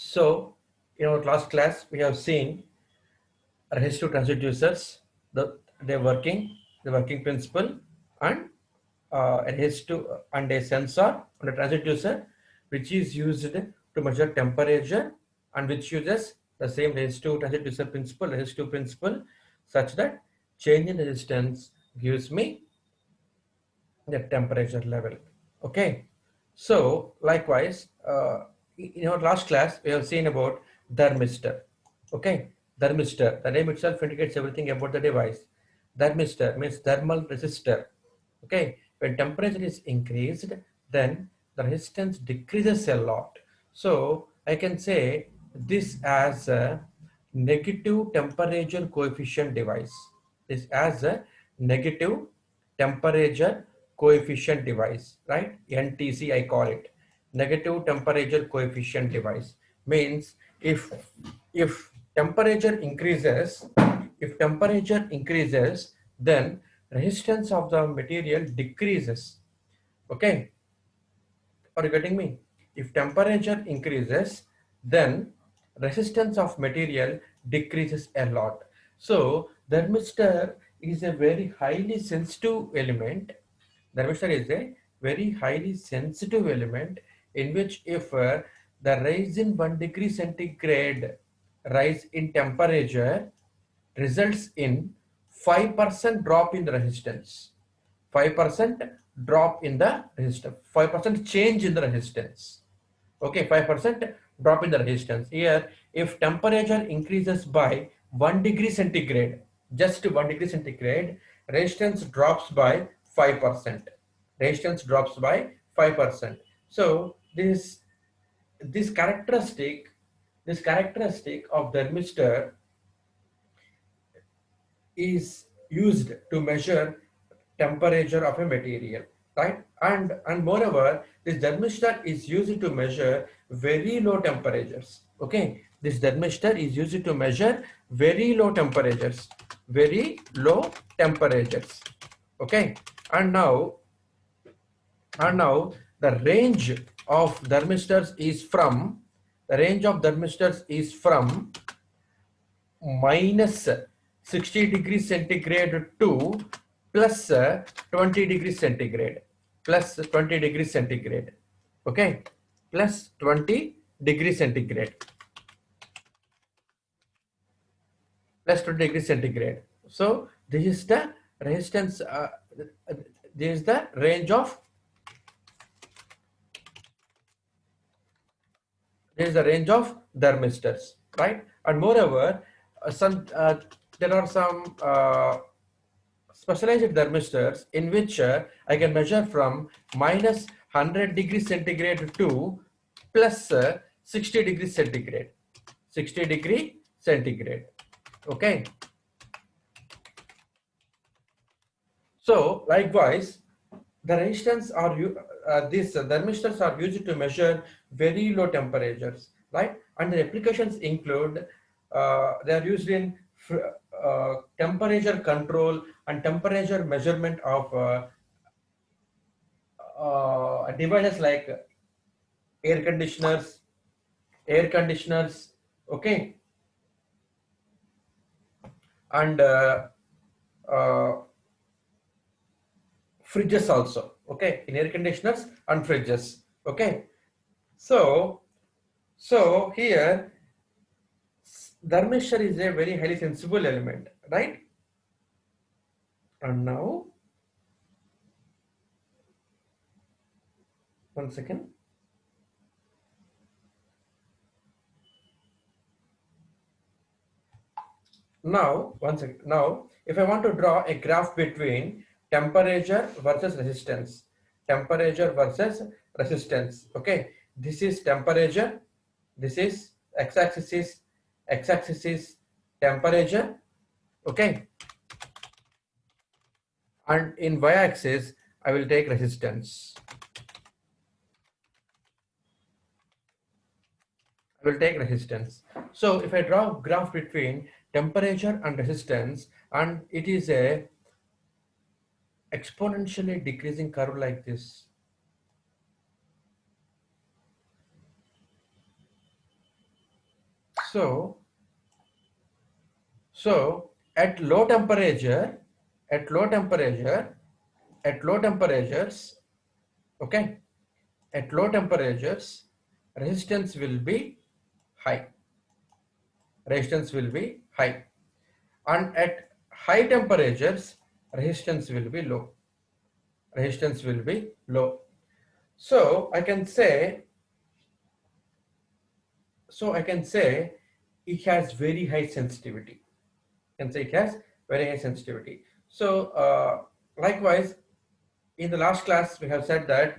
So, in our last class, we have seen resistive transducers, the working principle, and a resistive and a sensor and a transducer, which is used to measure temperature and which uses the same resistive principle, such that change in resistance gives me the temperature level. Okay, so likewise, in our last class we have seen about thermistor. Okay, thermistor, the name itself indicates everything about the device. Thermistor means thermal resistor. Okay, when temperature is increased, then the resistance decreases a lot. So I can say this as a negative temperature coefficient device. This as a negative temperature coefficient device, right? NTC I call it. Negative temperature coefficient device means if if temperature increases, if temperature increases, then resistance of the material decreases. Okay, are you getting me? If temperature increases, then resistance of material decreases a lot. So thermistor is a very highly sensitive element. Thermistor is a very highly sensitive element in which if the rise in 1 degree centigrade rise in temperature results in 5% drop in the resistance. 5% drop in the resistance, 5% change in the resistance. Okay, 5% drop in the resistance. Here, if temperature increases by 1 degree centigrade, just 1 degree centigrade, resistance drops by 5%. Resistance drops by 5%. So this characteristic, this characteristic of thermistor is used to measure temperature of a material, right? And moreover, this thermistor is used to measure very low temperatures. Okay, this thermistor is used to measure very low temperatures, very low temperatures. Okay, and now the range of thermistors is from minus 60 degrees centigrade to plus 20 degrees centigrade, plus 20 degrees centigrade. Okay, plus 20 degrees centigrade, plus 20 degrees centigrade. So this is the resistance, this is the range of, this is the range of thermistors, right? And moreover, there are some specialized thermistors in which I can measure from minus 100 degrees centigrade to plus 60 degrees centigrade. 60 degree centigrade. Okay. So likewise, the resistance are these thermistors are used to measure very low temperatures, right? And the applications include they are used in temperature control and temperature measurement of devices like air conditioners, okay, and uh, fridges also, okay, in air conditioners and fridges, okay. So, so here thermistor is a very highly sensible element, right? And now, one second. Now, one second. Now, if I want to draw a graph between temperature versus resistance, temperature versus resistance, okay, this is temperature, this is x-axis is temperature, okay, and in y-axis I will take resistance. I will take resistance. So if I draw a graph between temperature and resistance, and it is a exponentially decreasing curve like this. So at low temperature, at low temperature, at low temperatures, okay, at low temperatures, resistance will be high. Resistance will be high. And at high temperatures, resistance will be low. Resistance will be low. So I can say, it has very high sensitivity. I can say it has very high sensitivity. So likewise, in the last class, we have said that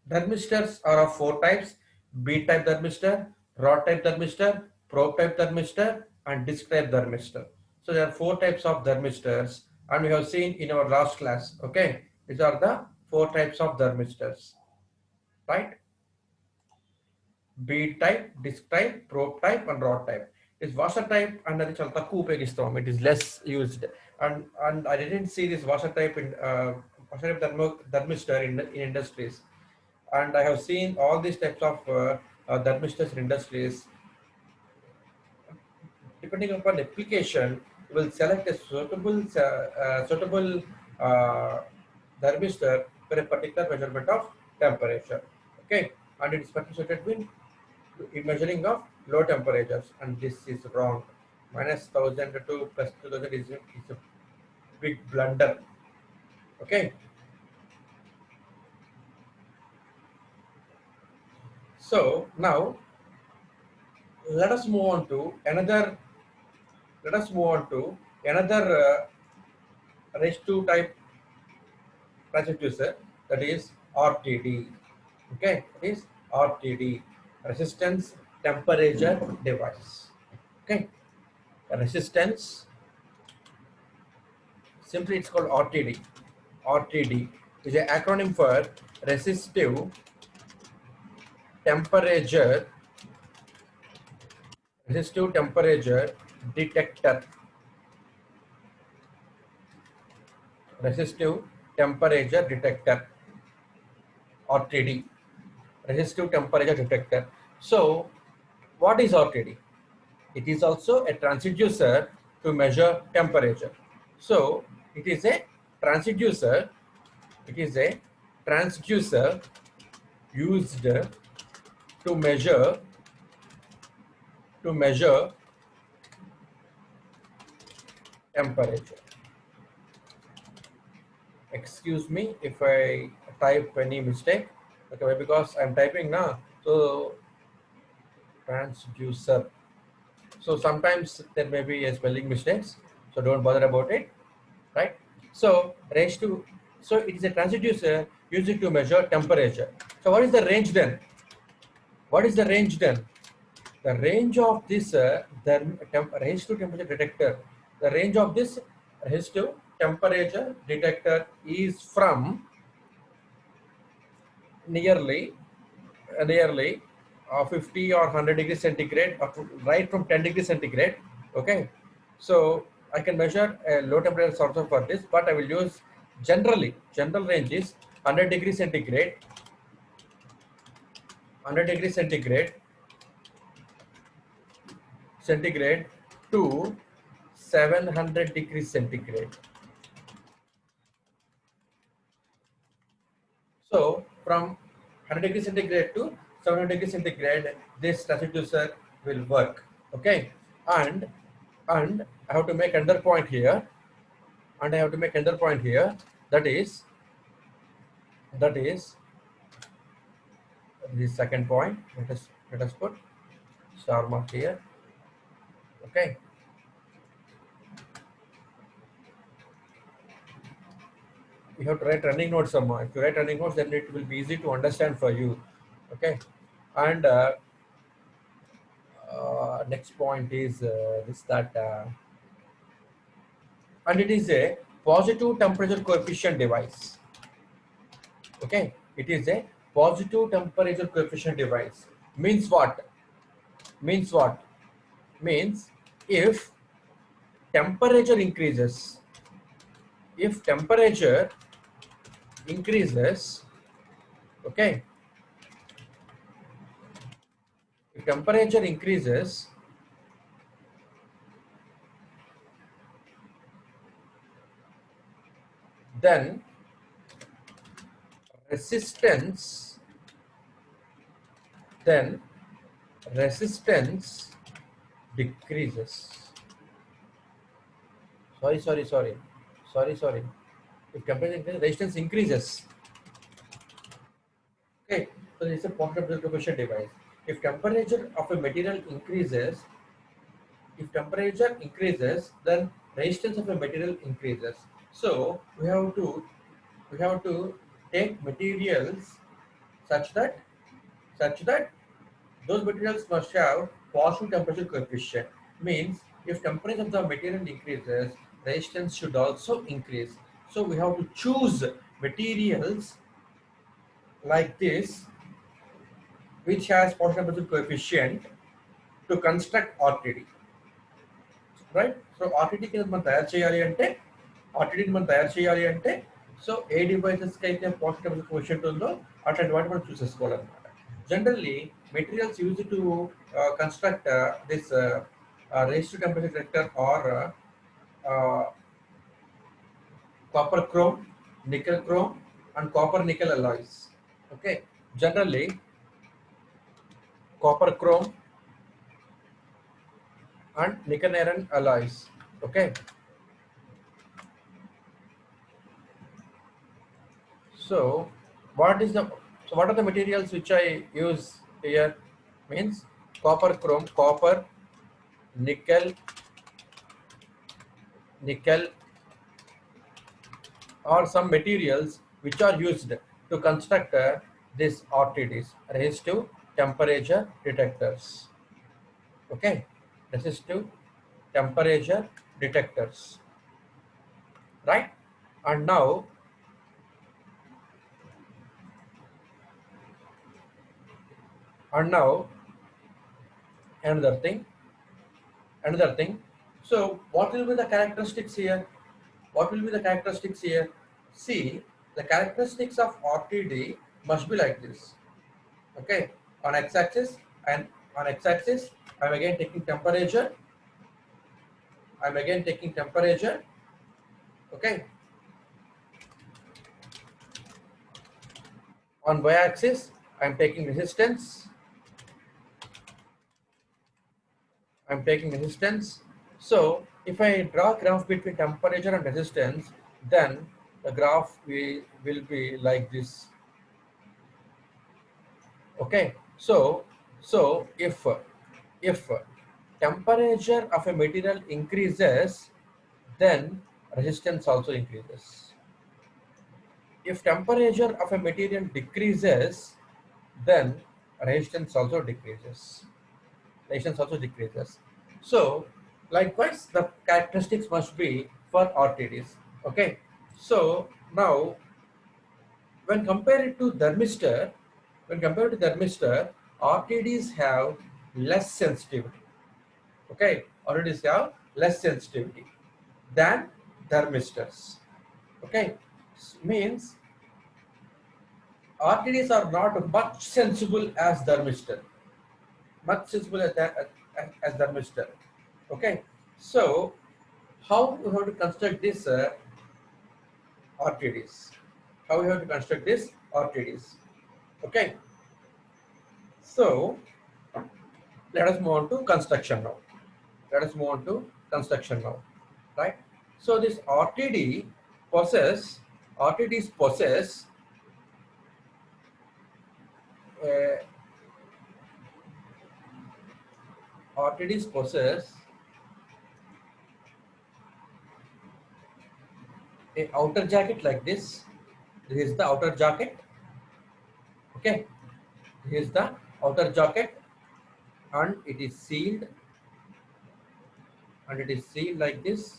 thermistors are of four types: bead type thermistor, rod type thermistor, probe type thermistor, and disc type thermistor. So there are four types of thermistors, and we have seen in our last class. Okay, these are the four types of thermistors, right? Bead type, disc type, probe type, and rod type. This washer type అన్నది చాలా తక్కువ ఉపయోగిస్తాం. It is less used, and I didn't see this washer type in washer type thermistor in industries. And I have seen all these types of thermistors in industries. Depending upon the application, you will select a suitable uh, thermistor for a particular measurement of temperature. Okay, and it is particularly suited in measuring of low temperatures, and this is wrong. Minus 1000 to plus 2000 is a big blunder. Okay, so now let us move on to another. Let us move on to another raised to type transducer, that is RTD. Okay, that is RTD, resistance temperature device. Okay, resistance, simply it's called RTD. RTD is an acronym for resistive temperature detector. Resistive temperature detector, RTD, resistive temperature detector. So what is RTD? It is also a transducer to measure temperature. So it is a transducer. It is a transducer used to measure temperature. Excuse me if I type any mistake. Okay, because I'm typing now. So transducer. So sometimes there may be a spelling mistakes. So don't bother about it, right? So so it is a transducer used to measure temperature. So what is the range then? What is the range then? The range of this range to temperature detector. The range of this range to temperature detector is from nearly 50 or 100 degrees centigrade, right from 10 degrees centigrade. Okay, so I can measure a low temperature source for this, but I will use general range is 100 degrees centigrade, 100 degrees centigrade to 700 degrees centigrade. So from 100 degrees centigrade to 700 degrees centigrade, this transducer will work. Okay, and I have to make another point here, that is the second point. Let us put star mark here. Okay, you have to write running notes somewhere. If you write running notes, then it will be easy to understand for you. Okay, and next point is this that and it is a positive temperature coefficient device. Okay, it is a positive temperature coefficient device. Means what? Means what? Means if temperature increases, if temperature increases, okay, if temperature increases, then resistance then resistance decreases. Sorry. If temperature increases, resistance increases. Okay, so this is a point of distribution device. If temperature of a material increases, if temperature increases, then resistance of a material increases. So we have to take materials such that such that those materials must have positive temperature coefficient. Means if temperature of the material increases, resistance should also increase. So we have to choose materials like this which has positive temperature coefficient to construct RTD. Right? So RTD కింద మనం తయారు చేయాలి అంటే so ఏ డివైసెస్కి అయితే positive temperature coefficient ఉందో అట్లాంటి వాటి మనం చూసేసుకోవాలన్నమాట. Generally materials use to construct this race to temperature detector are copper chrome, nickel chrome, and copper nickel alloys. Okay, generally copper chrome and nickel iron alloys. Okay, so what are the materials which I use here? Means copper chrome, copper, nickel or some materials which are used to construct this RTDs, resistive temperature detectors. Okay, resistive temperature detectors, right? And now another thing so what will be the characteristics here? See, the characteristics of RTD must be like this. Okay, on x-axis, and on x-axis I'm again taking temperature. Okay, on y-axis I'm taking resistance. So if I draw a graph between temperature and resistance, then the graph will be like this. Okay, so if temperature of a material increases, then resistance also increases. If temperature of a material decreases, then resistance also decreases. So likewise, the characteristics must be for RTDs. Okay. So now, when compared to thermistor, RTDs have less sensitivity. Okay, RTDs have less sensitivity than thermistors. Okay, means RTDs are not much sensible as thermistor. As thermistor. Okay, so how we have to construct this RTDs? Okay, so let us move on to construction now. Right? So this RTDs possess uh, a outer jacket like this. This is the outer jacket. Okay, here is the outer jacket, and it is sealed like this,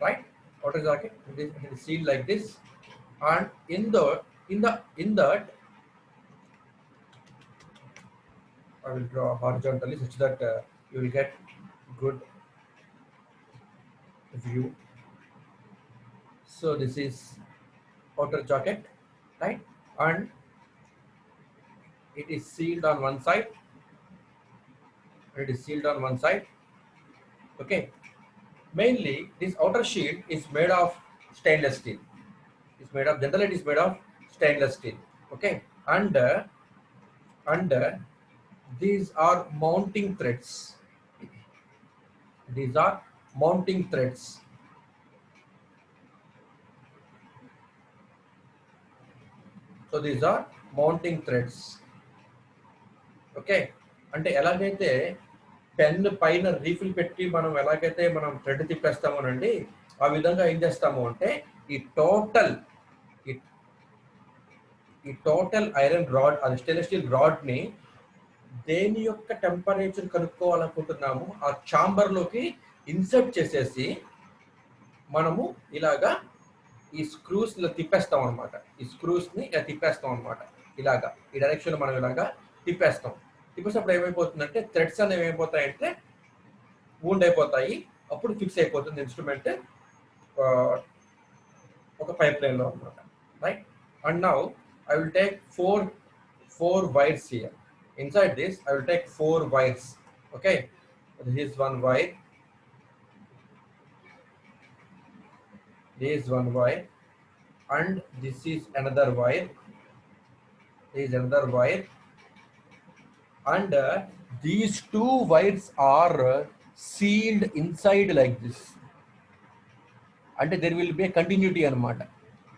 right? Outer jacket, it is sealed like this, and in that I will draw horizontally such that you will get good view. So this is outer jacket, right? And it is sealed on one side. It is sealed on one side. Okay. Mainly, this outer shield is made of stainless steel. It's made of, generally it is made of stainless steel. Okay. And these are mounting threads. These are mounting threads. So these are mounting threads. Okay, అంటే ఎలాగైతే pen పైన refill పెట్టి మనం ఎలాగైతే మనం thread తిప్పేస్తామోనండి, ఆ విధంగా ఏం చేస్తాము అంటే ఈ టోటల్ ఈ ఈ టోటల్ ఐరన్ రాడ్, అది స్టెయిన్లెస్ స్టీల్ రాడ్ ని దేని యొక్క టెంపరేచర్ కనుక్కోవాలనుకుంటున్నాము ఆ చాంబర్ లోకి ఇన్సర్ట్ చేసేసి మనము ఇలాగా ఈ స్క్రూస్ ఇలా తిప్పేస్తాం అనమాట. ఈ స్క్రూస్ ని ఇలా తిప్పేస్తాం అనమాట. ఇలాగా ఈ డైరెక్షన్ మనం ఇలాగా తిప్పేస్తాం. తిప్పేసినప్పుడు ఏమైపోతుందంటే థ్రెడ్స్ అనేవి ఏమైపోతాయంటే వూండ్ అయిపోతాయి. అప్పుడు ఫిక్స్ అయిపోతుంది ఇన్స్ట్రుమెంట్ ఒక పైప్ లైన్ లో అనమాట. Right, and now I will take four wires here. Inside this, I will take 4 wires. Okay, this is one wire. This is one wire, and this is another wire. This is another wire, and these 2 wires are sealed inside like this. And there will be a continuity anamata.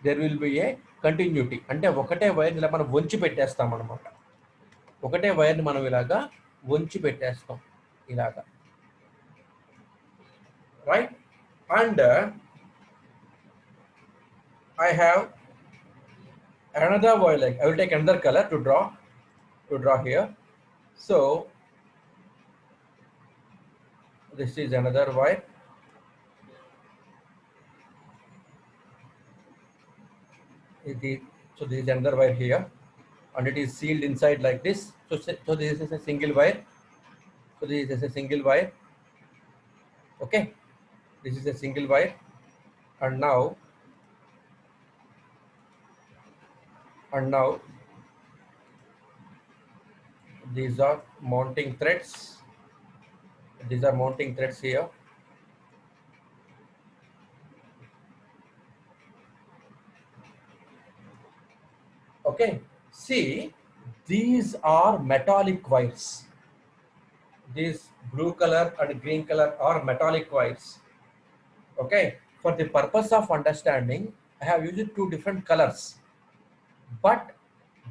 There will be a continuity. అంటే ఒకటే wire ఇలా మనం వంచి పెట్టేస్తాం అనమాట. ఒకటే వైర్ని మనం ఇలాగా వంచి పెట్టేస్తాం ఇలాగా. Right, and I have another wire, like I will take another color to draw here. So this is another wire. So this is another wire here, and it is sealed inside like this. So this is a single wire. So this is a single wire. Okay, this is a single wire, and now these are mounting threads. These are mounting threads here. Okay, see, these are metallic wires. These blue color and green color are metallic wires. Okay, for the purpose of understanding, I have used 2 different colors, but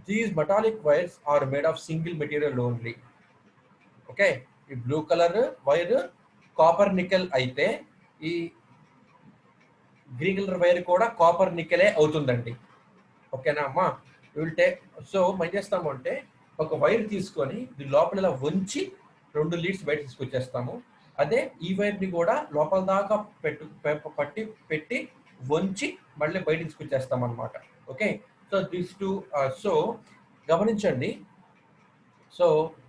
these metallic wires are made of single material only. Okay, ఈ blue colour wire copper nickel అయితే ఈ green colour wire కూడా copper నికెలే అవుతుందండి. ఓకేనా అమ్మా? Will take, so మనం చేస్తాము అంటే ఒక వైర్ తీసుకొని దీని లోపల ఇలా వంచి 2 లీడ్స్ బయట తీసుకొచ్చేస్తాము. అదే ఈ వైర్ని కూడా లోపల దాకా పెట్టి వంచి మళ్ళీ బయట తీసుకొచ్చేస్తాం అనమాట. ఓకే, సో దీస్ 2, సో గమనించండి. So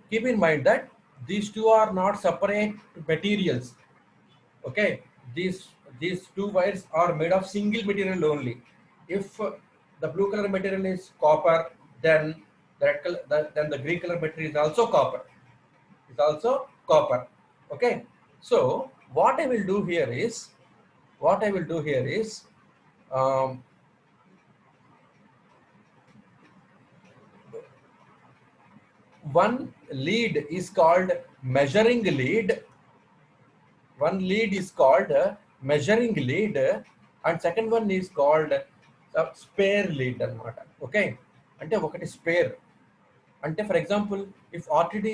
keep in mind that these 2 are not separate materials. Okay, these 2 wires are made of single material only. If the blue color material is copper, then the green color material is also copper. It's also copper. Okay, so what I will do here is one lead is called measuring lead. One lead is called measuring lead, and second one is called spare lead anamata. Okay, ante okati spare ante, for example, if RTD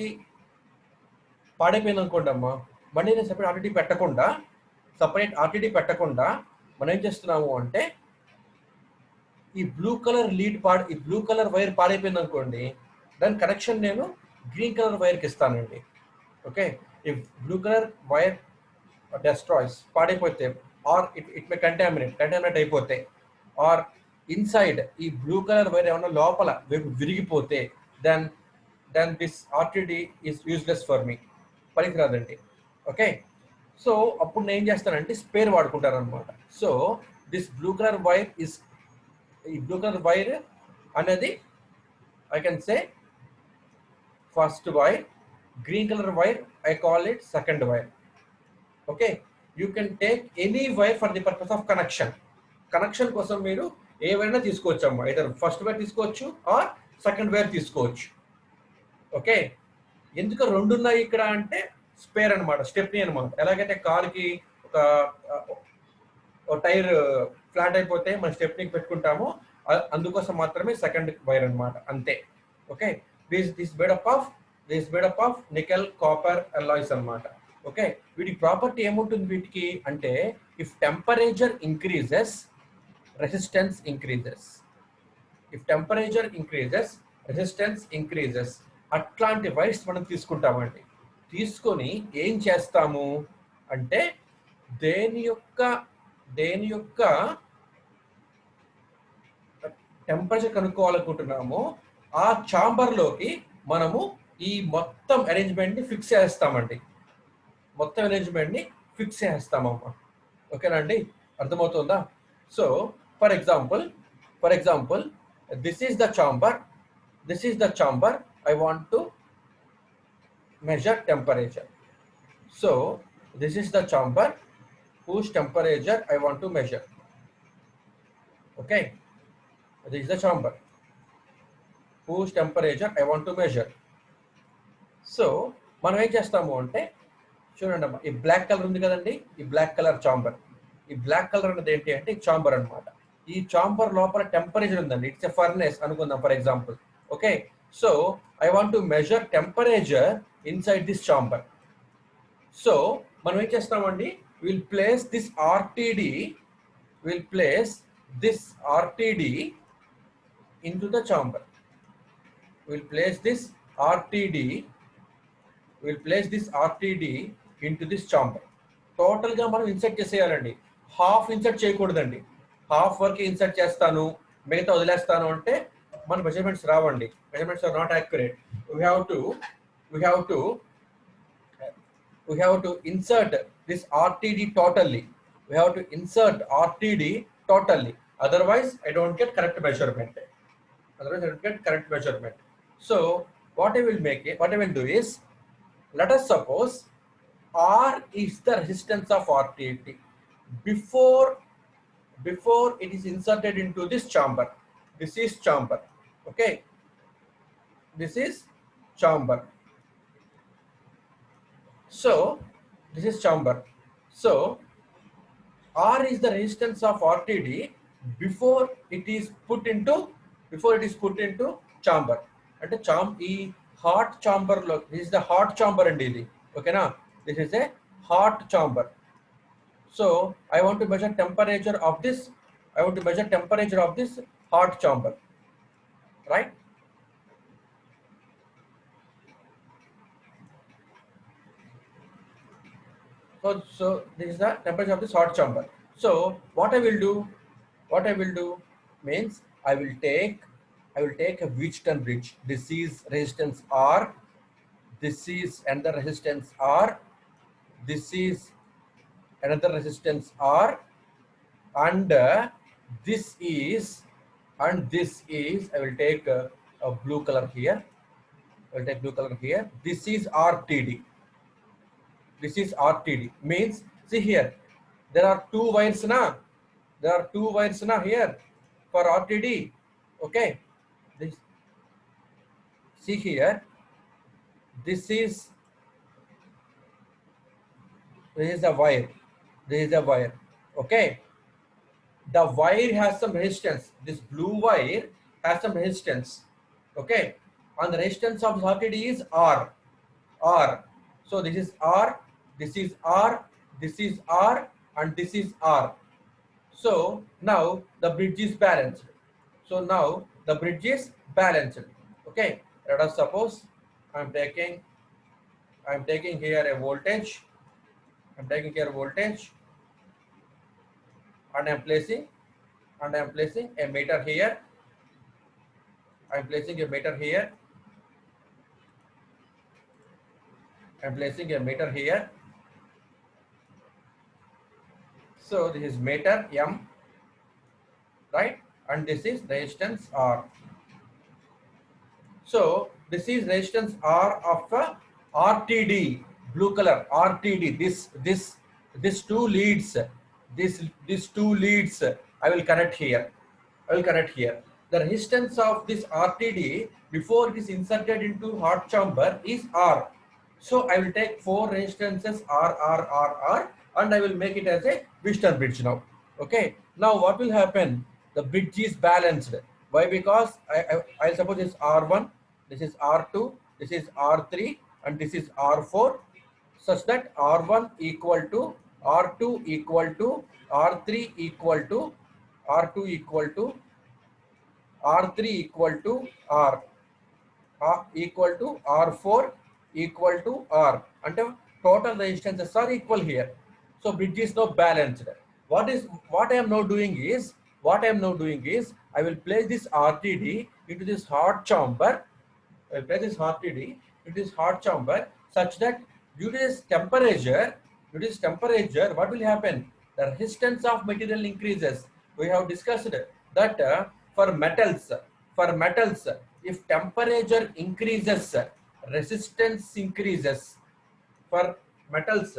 పాడైపోయింది అనుకోండి అమ్మా, మళ్ళీ నేను separate RTD పెట్టకుండా మనం ఏం చేస్తున్నాము అంటే ఈ బ్లూ కలర్ వైర్ పాడైపోయింది అనుకోండి, దాని కనెక్షన్ నేను గ్రీన్ కలర్ వైర్కి ఇస్తానండి. ఓకే, ఈ బ్లూ కలర్ వైర్ destroys, పాడైపోతే, ఆర్ ఇట్ మే కంటామినేట్ అయిపోతే, ఆర్ ఇన్సైడ్ ఈ బ్లూ కలర్ వైర్ ఏమన్నా లోపల విరిగిపోతే, then this RTD is useless for me, పనికిరాదండి. ఓకే, సో అప్పుడు నేను ఏం చేస్తానంటే స్పేర్ వాడుకుంటాను అనమాట. So this blue colour wire అనేది I can say first wire, green color wire, I call it second wire. Okay, you can take any wire for the purpose of connection. Connection కోసం మీరు ఏవైనా తీసుకోవచ్చు అమ్మా, either first wire తీసుకోవచ్చు are second wire తీసుకోవచ్చు. Okay, ఎందుకు రెండు ఉన్నాయి ఇక్కడ అంటే స్పేర్ అనమాట, స్టెప్నీ అనమాట. ఎలాగైతే కార్కి ఒక టైర్ ఫ్లాట్ అయిపోతే మన స్టెప్నీకి పెట్టుకుంటామో అందుకోసం మాత్రమే సెకండ్ వైర్ అనమాట, అంతే. Okay, this made up of nickel copper alloys అనమాట. ఓకే, వీటి ప్రాపర్టీ ఏముంటుంది వీటికి అంటే, if temperature increases resistance increases, if temperature increases resistance increases. అట్లాంటి వైర్స్ మనం తీసుకుంటామండి. తీసుకొని ఏం చేస్తాము అంటే, దేని యొక్క టెంపరేచర్ కనుక్కోవాలనుకుంటున్నామో ఆ ఛాంబర్లోకి మనము ఈ మొత్తం అరేంజ్మెంట్ని ఫిక్స్ చేస్తామండి. మొత్తం అరేంజ్మెంట్ని ఫిక్స్ చేస్తామమ్మా. ఓకేనా అండి, అర్థమవుతుందా? So for example this is the chamber I want to measure temperature. So this is the chamber whose temperature I want to measure. Okay, this is the chamber whose temperature I want to measure. So మనం ఏం చేస్తాము అంటే, చూడండి అమ్మా, ఈ black colour ఉంది కదండి, ఈ బ్లాక్ కలర్ చాంబర్. ఈ బ్లాక్ కలర్ అనేది ఏంటి అంటే చాంబర్ అనమాట. ఈ చాంబర్ లోపల టెంపరేచర్ ఉందండి, ఇట్స్ ఎ ఫర్నెస్ అనుకుందాం for example. Okay, so I want to measure temperature inside this chamber. So మనం ఏం చేస్తామండి, we'll place this RTD into the chamber. We'll place this RTD into this chamber. Total గా మనం insert చేసేయాలండి, half insert చేయకూడదండి. Half వరకు insert చేస్తాను, మిగతా వదిలేస్తాను అంటే మన మెజర్మెంట్స్ రావండి. Measurements are not accurate. We have to insert this RTD totally. Otherwise I don't get correct measurement. So what I will do is, let us suppose R is the resistance of RTD before it is inserted into this chamber. This is chamber. Okay, this is chamber. So this is chamber. So R is the resistance of RTD before it is put into chamber. అంటే ఈ hot chamber లో, this is the hot chamber అండి ఇది. ఓకేనా, this is a hot chamber. So I want to measure temperature of this hot chamber, right? So this is the temperature of this hot chamber. So what I will do means, I will take a Wheatstone bridge. This is resistance R, this is another resistance R, this is another resistance R, and this is I will take a blue color here. This is RTD. Means, see here, there are two wires na here for RTD. Okay, see here, this is a wire. Okay, the wire has some resistance. This blue wire has some resistance. Okay, and the resistance of RTD is R. So this is R, this is R, this is R, and this is R. So now the bridge is balanced. Okay, let us suppose I am taking here a voltage. And I am placing a meter here. I'm placing a meter here. So this is meter M, right? And this is resistance R. So this is resistance R of a RTD, blue color RTD. This two leads. This two leads. I will connect here. I will connect here. The resistance of this RTD before it is inserted into hot chamber is R. So I will take four resistances R, and I will make it as a Wheatstone bridge now. Okay. Now what will happen? The bridge is balanced. Why? Because I suppose it's R1, this is R2, this is R3, and this is R4, such that R1 equal to R2 equal to R3 equal to R2 equal to R3 equal to R, equal to R4 equal to R, and total resistances are equal here. So bridge is now balanced. What I am now doing is I will place this RTD into this hot chamber. I will place this RTD into this hot chamber such that due to this temperature, what will happen? The resistance of material increases. We have discussed that for metals, if temperature increases, resistance increases. For metals,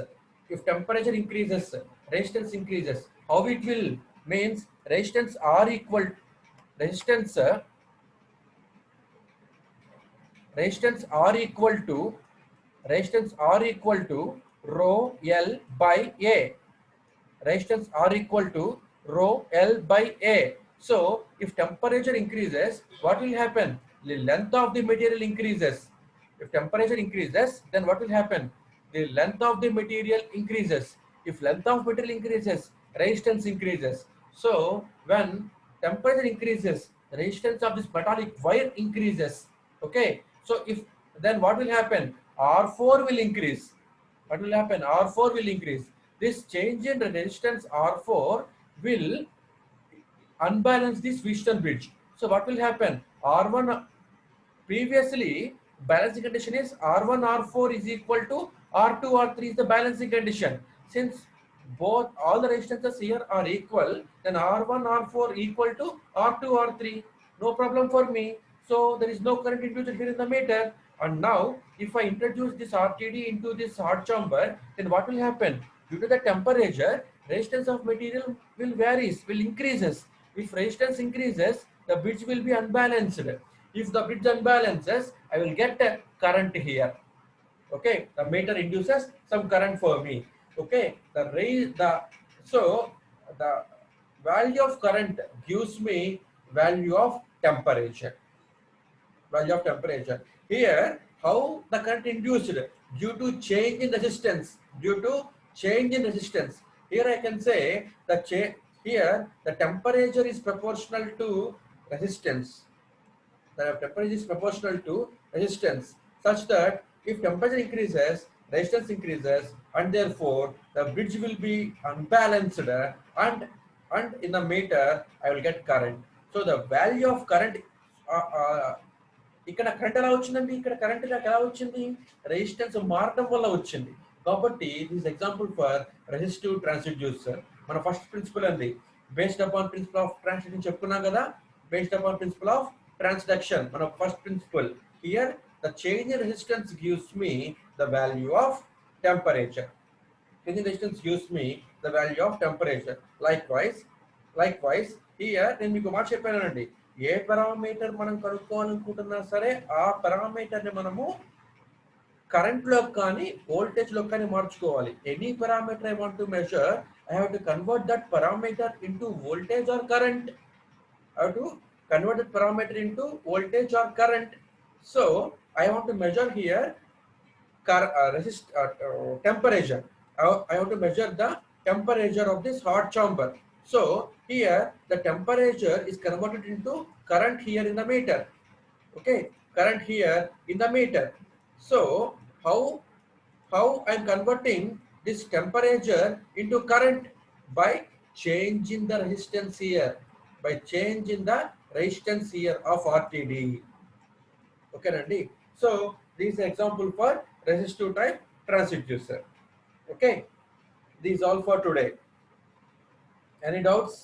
if temperature increases, resistance increases. How it will? Means resistance R equal resistance resistance R equal to rho L by A. Resistance R equal to rho L by A. So if temperature increases, what will happen? The length of the material increases. If temperature increases, then what will happen? The length of the material increases. If length of material increases, resistance increases. So when temperature increases, resistance of this metallic wire increases. Okay. So if then what will happen? R4 will increase. What will happen? R4 will increase. This change in resistance R4 will unbalance this Wheatstone bridge. So what will happen? R1 previously balancing condition is R1 R4 is equal to R2 R3 is the balancing condition. Since both all the resistances here are equal, then R1 R4 equal to R2 R3. No problem for me. So there is no current induced here in the meter. And now if I introduce this RTD into this hot chamber, then what will happen? Due to the temperature, resistance of material will increases. If resistance increases, the bridge will be unbalanced. If the bridge unbalances, I will get a current here. Okay, the meter induces some current for me. Okay, so the value of current gives me value of temperature. Here, how the current induced due to change in resistance. Here I can say that here the temperature is proportional to resistance. The temperature is proportional to resistance, such that if temperature increases, resistance increases, and therefore the bridge will be unbalanced, and in the meter I will get current. So the value of current ఇక్కడ current ఎలా వచ్చిందండి? ఇక్కడ current ఎలా వచ్చింది? Resistance మారడం వల్ల వచ్చింది. కాబట్టి this example for resistive transducer. మన ఫస్ట్ ప్రిన్సిపల్ అండి, based upon principle of transduction చెప్పుకున్నాం కదా. Based upon principle of transduction మన first principle. Here the change in resistance gives me the value of temperature. Change in resistance gives me the value of temperature. Likewise here నేను మీకు మాట చెప్పానండి, ఏ parameter మనం కనుక్కోవాలనుకుంటున్నా సరే ఆ పారామీటర్ ని మనము కరెంట్ లో కానీ వోల్టేజ్ లో కానీ మార్చుకోవాలి. Any parameter I want to measure, I have to convert that parameter into voltage or current. I have to convert that parameter into voltage or current. So I want to measure here temperature. I have to measure the temperature of this hot chamber. So here the temperature is converted into current here in the meter. Okay, current here in the meter. So how I am converting this temperature into current? By changing the resistance here. By changing the resistance here of RTD. Okay, Nandi. So this is example for resistive type transducer. Okay, this is all for today. Any doubts?